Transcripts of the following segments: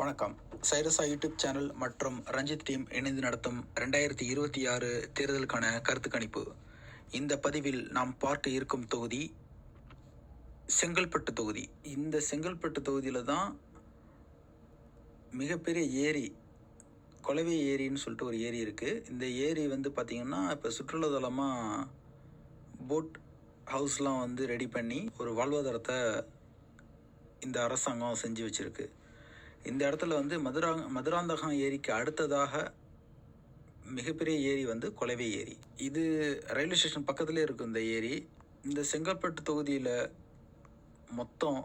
வணக்கம். சைரஸா YouTube channel மற்றும் Ranjith team இணைந்து நடத்தும் 2026 தேர்தலுக்கான கருத்து கணிப்பு. இந்த பதிவில் நாம் பார்க்க இருக்கும் தொகுதி செங்கல்பட்டு தொகுதி. இந்த செங்கல்பட்டு தொகுதியில் தான் மிகப்பெரிய ஏரி, கொலவே ஏரின்னு சொல்லிட்டு ஒரு ஏரி இருக்குது. இந்த ஏரி பார்த்திங்கன்னா இப்போ சுற்றுலாத்தலமாக போட் ஹவுஸ்லாம் ரெடி பண்ணி ஒரு வாழ்வாதாரத்தை இந்த அரசாங்கம் செஞ்சு வச்சுருக்கு. இந்த இடத்துல மதுராந்தகம் ஏரிக்கு அடுத்ததாக மிகப்பெரிய ஏரி கொலவே ஏரி. இது ரயில்வே ஸ்டேஷன் பக்கத்துலேயே இருக்கும் இந்த ஏரி. இந்த செங்கல்பட்டு தொகுதியில் மொத்தம்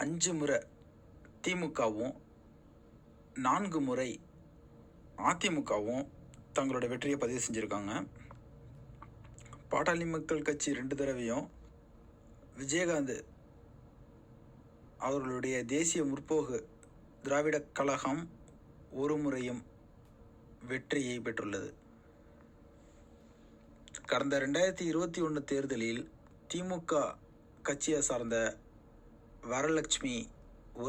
5 முறை திமுகவும் 4 முறை அதிமுகவும் தங்களோட வெற்றியை பதிவு செஞ்சுருக்காங்க. பாட்டாளி மக்கள் கட்சி 2 தடவையும், விஜயகாந்த் அவர்களுடைய தேசிய முற்போக்கு திராவிட கழகம் 1 முறையும் வெற்றியை பெற்றுள்ளது. கடந்த 2021 தேர்தலில் திமுக கட்சியை சார்ந்த வரலட்சுமி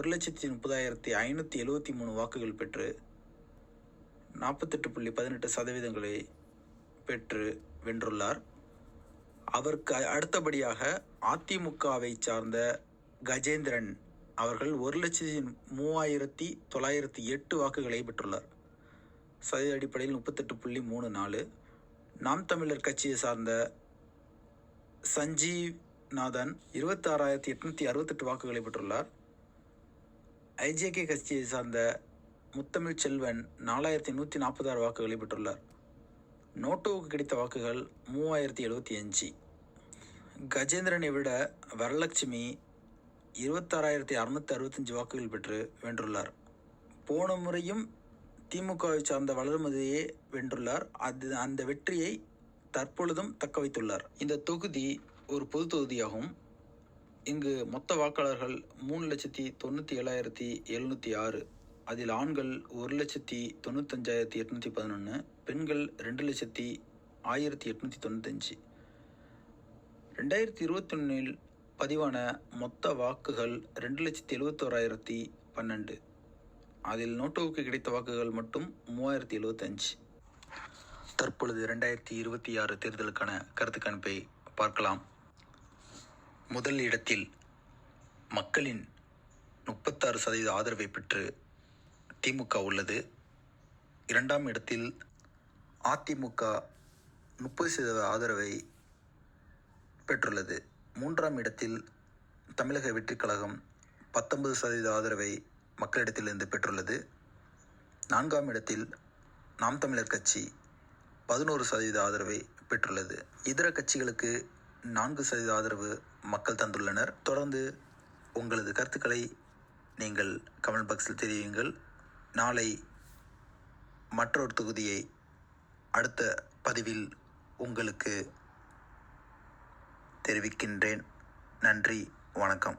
1,30,573 வாக்குகள் பெற்று 48.18% பெற்று வென்றுள்ளார். அவருக்கு அடுத்தபடியாக அதிமுகவை சார்ந்த கஜேந்திரன் அவர்கள் 1,03,908 வாக்குகளை பெற்றுள்ளார். சதவீத அடிப்படையில் 38.34. நாம் தமிழர் கட்சியை சார்ந்த சஞ்சீவ்நாதன் 26,868 வாக்குகளை பெற்றுள்ளார். ஐஜேகே கட்சியை சார்ந்த முத்தமிழ் செல்வன் 4,146 வாக்குகளை பெற்றுள்ளார். நோட்டோவுக்கு கிடைத்த வாக்குகள் 3,075. கஜேந்திரனை விட வரலட்சுமி 26,665 வாக்குகள் பெற்று வென்றுள்ளார். போன முறையும் திமுகவை சார்ந்த வளர்மதியே வென்றுள்ளார். அந்த வெற்றியை தற்பொழுதும் தக்க வைத்துள்ளார். இந்த தொகுதி ஒரு பொது தொகுதியாகும். இங்கு மொத்த வாக்காளர்கள் 3,97,706. அதில் ஆண்கள் 1,95,811, பெண்கள் 2,01,895. 2021 பதிவான மொத்த வாக்குகள் 2,71,012. அதில் நோட்டோவுக்கு கிடைத்த வாக்குகள் மட்டும் 3,075. தற்பொழுது 2026 தேர்தலுக்கான கருத்து கணிப்பை பார்க்கலாம். முதல் இடத்தில் மக்களின் 36% ஆதரவை பெற்று திமுக உள்ளது. 2ஆம் இடத்தில் அதிமுக 30% ஆதரவை பெற்றுள்ளது. 3ஆம் இடத்தில் தமிழக வெற்றிக் கழகம் 19% ஆதரவை மக்களிடத்திலிருந்து பெற்றுள்ளது. 4ஆம் இடத்தில் நாம் தமிழர் கட்சி 11% ஆதரவை பெற்றுள்ளது. இதர கட்சிகளுக்கு 4% ஆதரவு மக்கள் தந்துள்ளனர். தொடர்ந்து உங்களது கருத்துக்களை நீங்கள் கமெண்ட் பாக்ஸில் தெரிவியுங்கள். நாளை மற்றொரு தொகுதியை அடுத்த பதிவில் உங்களுக்கு தெரிவிக்கின்றேன். நன்றி, வணக்கம்.